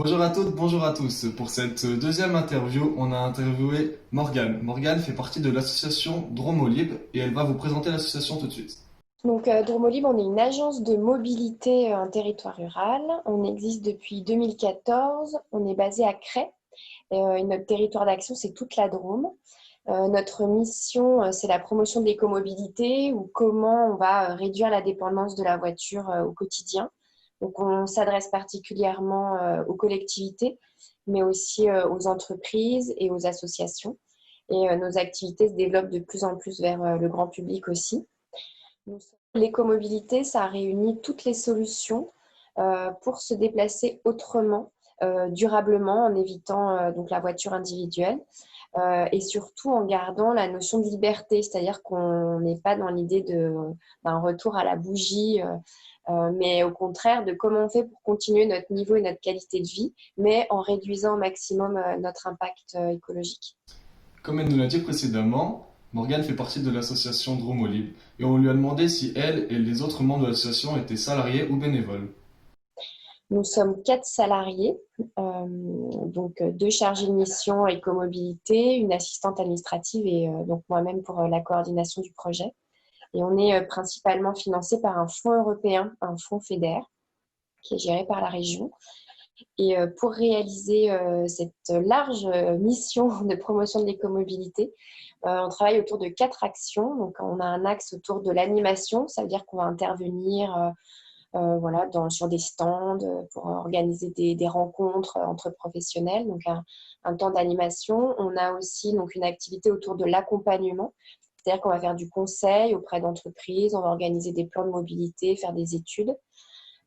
Bonjour à toutes, bonjour à tous. Pour cette deuxième interview, on a interviewé Morgane. Morgane fait partie de l'association Dromolib et elle va vous présenter l'association tout de suite. Dromolib, on est une agence de mobilité en territoire rural. On existe depuis 2014. On est basé à Crest. Et notre territoire d'action, c'est toute la Drôme. Notre mission, c'est la promotion de l'écomobilité ou comment on va réduire la dépendance de la voiture au quotidien. Donc, on s'adresse particulièrement aux collectivités, mais aussi aux entreprises et aux associations. Et nos activités se développent de plus en plus vers le grand public aussi. L'écomobilité, ça réunit toutes les solutions pour se déplacer autrement, durablement, en évitant donc la voiture individuelle et surtout en gardant la notion de liberté, c'est-à-dire qu'on n'est pas dans l'idée d'un retour à la bougie, mais au contraire de comment on fait pour continuer notre niveau et notre qualité de vie, mais en réduisant au maximum notre impact écologique. Comme elle nous l'a dit précédemment, Morgane fait partie de l'association Dromolib et on lui a demandé si elle et les autres membres de l'association étaient salariés ou bénévoles. Nous sommes 4 salariés, donc 2 chargés de mission écomobilité, une assistante administrative et donc moi-même pour la coordination du projet. Et on est principalement financé par un fonds européen, un fonds FEDER, qui est géré par la région. Et pour réaliser cette large mission de promotion de l'écomobilité, on travaille autour de 4 actions. Donc on a un axe autour de l'animation, ça veut dire qu'on va intervenir voilà, sur des stands pour organiser des rencontres entre professionnels, donc un temps d'animation. On a aussi donc, une activité autour de l'accompagnement, c'est-à-dire qu'on va faire du conseil auprès d'entreprises, on va organiser des plans de mobilité, faire des études.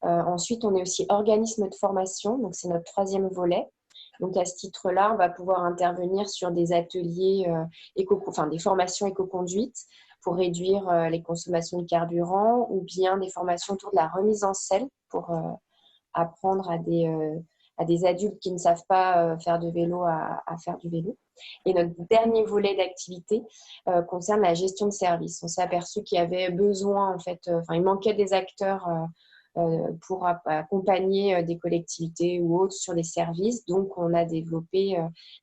Ensuite, on est aussi organisme de formation, donc c'est notre troisième volet. Donc à ce titre-là, on va pouvoir intervenir sur des ateliers, enfin des formations éco-conduite pour réduire les consommations de carburant ou bien des formations autour de la remise en selle pour apprendre à des adultes qui ne savent pas faire de vélo à faire du vélo. Et notre dernier volet d'activité concerne la gestion de services. On s'est aperçu qu'il y avait besoin, en fait, enfin, il manquait des acteurs pour accompagner des collectivités ou autres sur les services. Donc, on a développé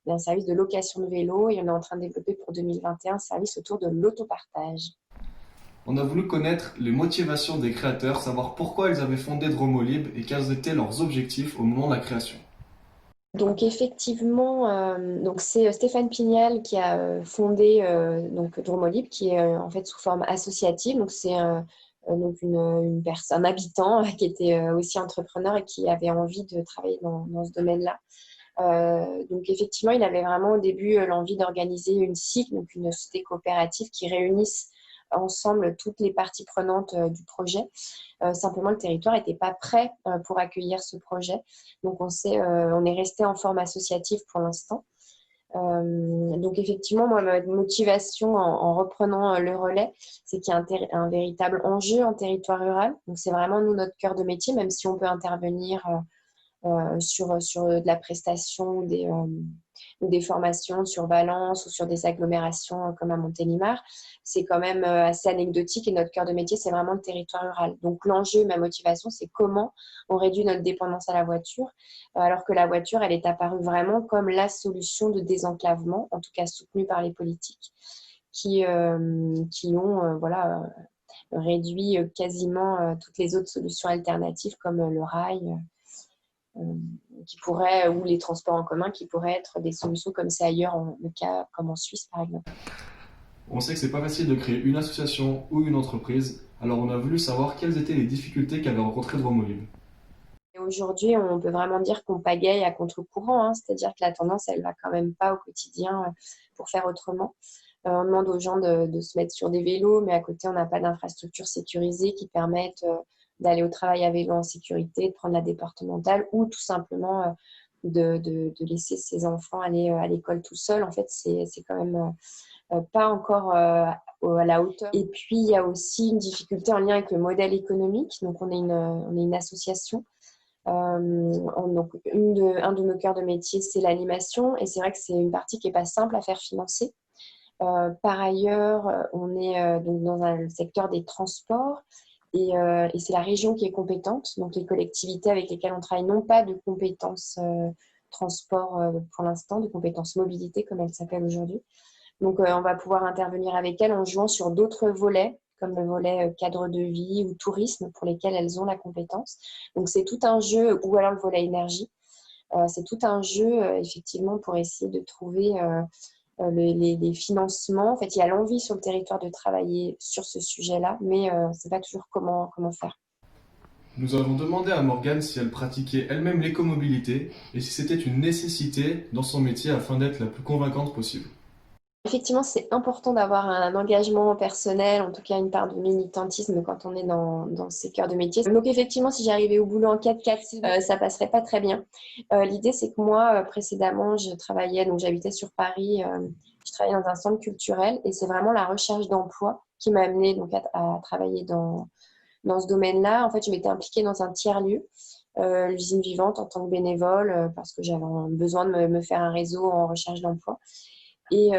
un service de location de vélo et on est en train de développer pour 2021 un service autour de l'autopartage. On a voulu connaître les motivations des créateurs, savoir pourquoi ils avaient fondé Dromolib et quels étaient leurs objectifs au moment de la création. Donc effectivement, donc c'est Stéphane Pignal qui a fondé donc Dromolib, qui est en fait sous forme associative. Donc c'est donc une personne, un habitant qui était aussi entrepreneur et qui avait envie de travailler dans ce domaine-là. Donc effectivement, il avait vraiment au début l'envie d'organiser une SIC, donc une société coopérative qui réunisse ensemble toutes les parties prenantes du projet. Simplement, le territoire n'était pas prêt pour accueillir ce projet. Donc on est resté en forme associative pour l'instant. Donc effectivement, moi, ma motivation en reprenant le relais, c'est qu'il y a un véritable enjeu en territoire rural. Donc c'est vraiment nous notre cœur de métier, même si on peut intervenir sur de la prestation ou des formations sur Valence ou sur des agglomérations comme à Montélimar. C'est quand même assez anecdotique et notre cœur de métier, c'est vraiment le territoire rural. Donc l'enjeu, ma motivation, c'est comment on réduit notre dépendance à la voiture, alors que la voiture, elle est apparue vraiment comme la solution de désenclavement, en tout cas soutenue par les politiques, qui ont voilà, réduit quasiment toutes les autres solutions alternatives comme le rail euh, qui pourraient, ou les transports en commun, qui pourraient être des solutions comme c'est ailleurs, le cas comme en Suisse par exemple. On sait que c'est pas facile de créer une association ou une entreprise, alors on a voulu savoir quelles étaient les difficultés qu'avait rencontrées Dromolib. Et aujourd'hui, on peut vraiment dire qu'on pagaille à contre-courant, hein, c'est-à-dire que la tendance, elle va quand même pas au quotidien pour faire autrement. On demande aux gens de se mettre sur des vélos, mais à côté, on n'a pas d'infrastructures sécurisées qui permettent d'aller au travail à vélo en sécurité, de prendre la départementale ou tout simplement de laisser ses enfants aller à l'école tout seuls. En fait, c'est quand même pas encore à la hauteur. Et puis, il y a aussi une difficulté en lien avec le modèle économique. Donc, on est une association. Donc, un de nos cœurs de métier, c'est l'animation. Et c'est vrai que c'est une partie qui n'est pas simple à faire financer. Par ailleurs, on est donc dans le secteur des transports. Et c'est la région qui est compétente. Donc les collectivités avec lesquelles on travaille n'ont pas de compétences transport pour l'instant, de compétences mobilité comme elles s'appellent aujourd'hui. Donc on va pouvoir intervenir avec elles en jouant sur d'autres volets, comme le volet cadre de vie ou tourisme, pour lesquels elles ont la compétence. Donc c'est tout un jeu, ou alors le volet énergie. C'est tout un jeu, effectivement, pour essayer de trouver les financements. En fait, il y a l'envie sur le territoire de travailler sur ce sujet-là, mais on ne sait pas toujours comment faire. Nous avons demandé à Morgane si elle pratiquait elle-même l'écomobilité et si c'était une nécessité dans son métier afin d'être la plus convaincante possible. Effectivement, c'est important d'avoir un engagement personnel, en tout cas une part de militantisme quand on est dans ces cœurs de métier. Donc effectivement, si j'arrivais au boulot en 4x4, ça passerait pas très bien. L'idée, c'est que moi, précédemment, je travaillais, donc j'habitais sur Paris, je travaillais dans un centre culturel et c'est vraiment la recherche d'emploi qui m'a amenée donc, à travailler dans ce domaine-là. En fait, je m'étais impliquée dans un tiers-lieu, l'usine vivante en tant que bénévole, parce que j'avais besoin de me faire un réseau en recherche d'emploi. Et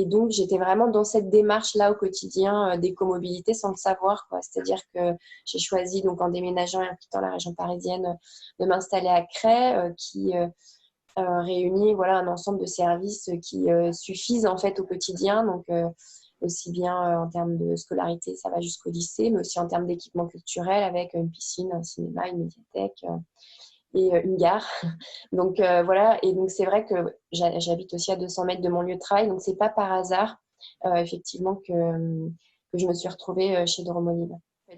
donc, j'étais vraiment dans cette démarche-là au quotidien d'écomobilité sans le savoir, quoi. C'est-à-dire que j'ai choisi, donc en déménageant et en quittant la région parisienne, de m'installer à Cray, qui réunit voilà, un ensemble de services qui suffisent en fait au quotidien. Donc, aussi bien en termes de scolarité, ça va jusqu'au lycée, mais aussi en termes d'équipement culturel avec une piscine, un cinéma, une médiathèque et une gare. Donc voilà, et donc c'est vrai que j'habite aussi à 200 mètres de mon lieu de travail, donc c'est pas par hasard effectivement que je me suis retrouvée chez Dromolib.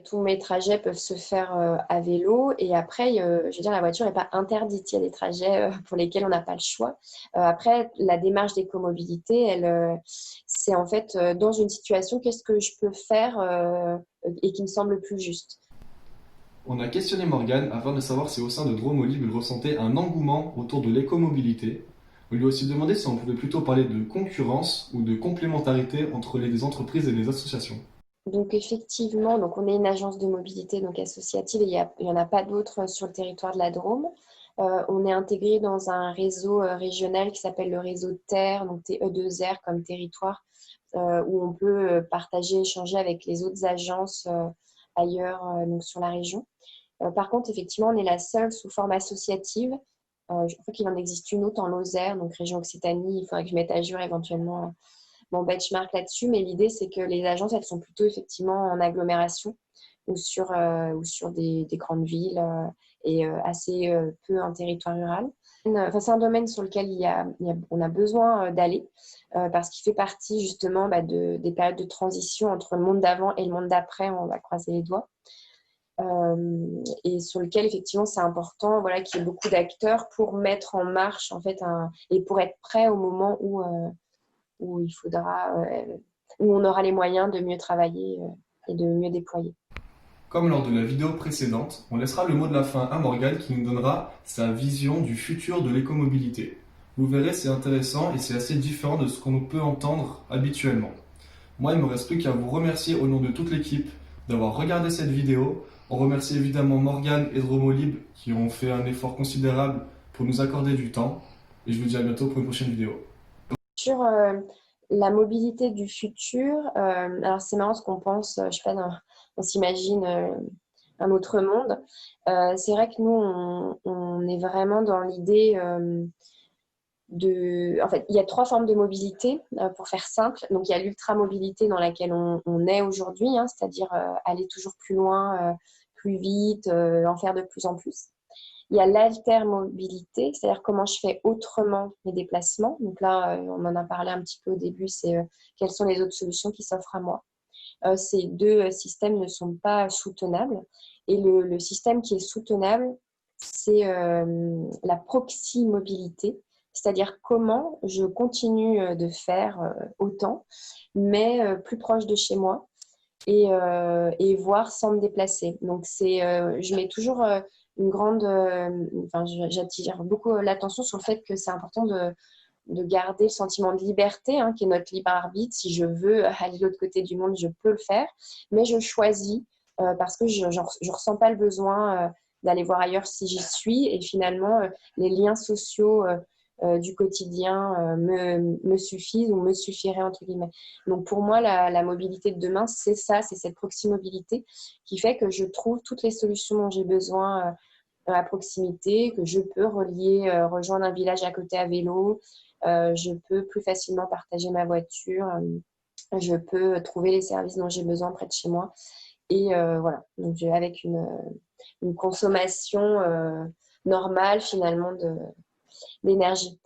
Tous mes trajets peuvent se faire à vélo et après, je veux dire, la voiture n'est pas interdite. Il y a des trajets pour lesquels on n'a pas le choix. Après, la démarche d'écomobilité, c'est en fait dans une situation, qu'est-ce que je peux faire et qui me semble plus juste. On a questionné Morgane afin de savoir si au sein de Dromolib il ressentait un engouement autour de l'écomobilité. On lui a aussi demandé si on pouvait plutôt parler de concurrence ou de complémentarité entre les entreprises et les associations. Donc effectivement, donc on est une agence de mobilité donc associative et il y en a pas d'autres sur le territoire de la Drôme. On est intégré dans un réseau régional qui s'appelle le réseau TER, donc TE2R comme territoire, où on peut partager, échanger avec les autres agences ailleurs donc sur la région. Par contre, effectivement, on est la seule sous forme associative. Je crois qu'il en existe une autre en Lozère, donc région Occitanie. Il faudrait que je mette à jour éventuellement mon benchmark là-dessus, mais l'idée, c'est que les agences, elles sont plutôt effectivement en agglomération ou sur des grandes villes et assez peu en territoire rural. Enfin, c'est un domaine sur lequel on a besoin d'aller parce qu'il fait partie justement des périodes de transition entre le monde d'avant et le monde d'après. On va croiser les doigts. Et sur lequel effectivement c'est important voilà, qu'il y ait beaucoup d'acteurs pour mettre en marche en fait et pour être prêt au moment où il faudra, où on aura les moyens de mieux travailler et de mieux déployer. Comme lors de la vidéo précédente, on laissera le mot de la fin à Morgane qui nous donnera sa vision du futur de l'écomobilité. Vous verrez, c'est intéressant et c'est assez différent de ce qu'on peut entendre habituellement. Moi, il ne me reste plus qu'à vous remercier au nom de toute l'équipe d'avoir regardé cette vidéo. On remercie évidemment Morgane et Dromolib qui ont fait un effort considérable pour nous accorder du temps. Et je vous dis à bientôt pour une prochaine vidéo. Sur la mobilité du futur, alors c'est marrant ce qu'on pense, je sais pas, on s'imagine un autre monde. C'est vrai que nous, on est vraiment dans l'idée en fait, il y a trois formes de mobilité, pour faire simple. Donc, il y a l'ultra-mobilité dans laquelle on est aujourd'hui, hein, c'est-à-dire aller toujours plus loin, plus vite, en faire de plus en plus. Il y a l'altermobilité, c'est-à-dire comment je fais autrement mes déplacements. Donc là, on en a parlé un petit peu au début, c'est quelles sont les autres solutions qui s'offrent à moi. Ces deux systèmes ne sont pas soutenables. Et le système qui est soutenable, c'est la proximobilité, c'est-à-dire comment je continue de faire autant, mais plus proche de chez moi et voir sans me déplacer. Donc, je mets toujours une grande. Enfin, j'attire beaucoup l'attention sur le fait que c'est important de garder le sentiment de liberté, hein, qui est notre libre arbitre. Si je veux aller de l'autre côté du monde, je peux le faire, mais je choisis parce que je ne ressens pas le besoin d'aller voir ailleurs si j'y suis. Et finalement, les liens sociaux du quotidien me suffisent ou me suffiraient, entre guillemets. Donc pour moi, la mobilité de demain, c'est ça, c'est cette proximobilité qui fait que je trouve toutes les solutions dont j'ai besoin à proximité, que je peux rejoindre un village à côté à vélo, je peux plus facilement partager ma voiture, je peux trouver les services dont j'ai besoin près de chez moi. Et voilà, donc avec une consommation normale finalement d'énergie.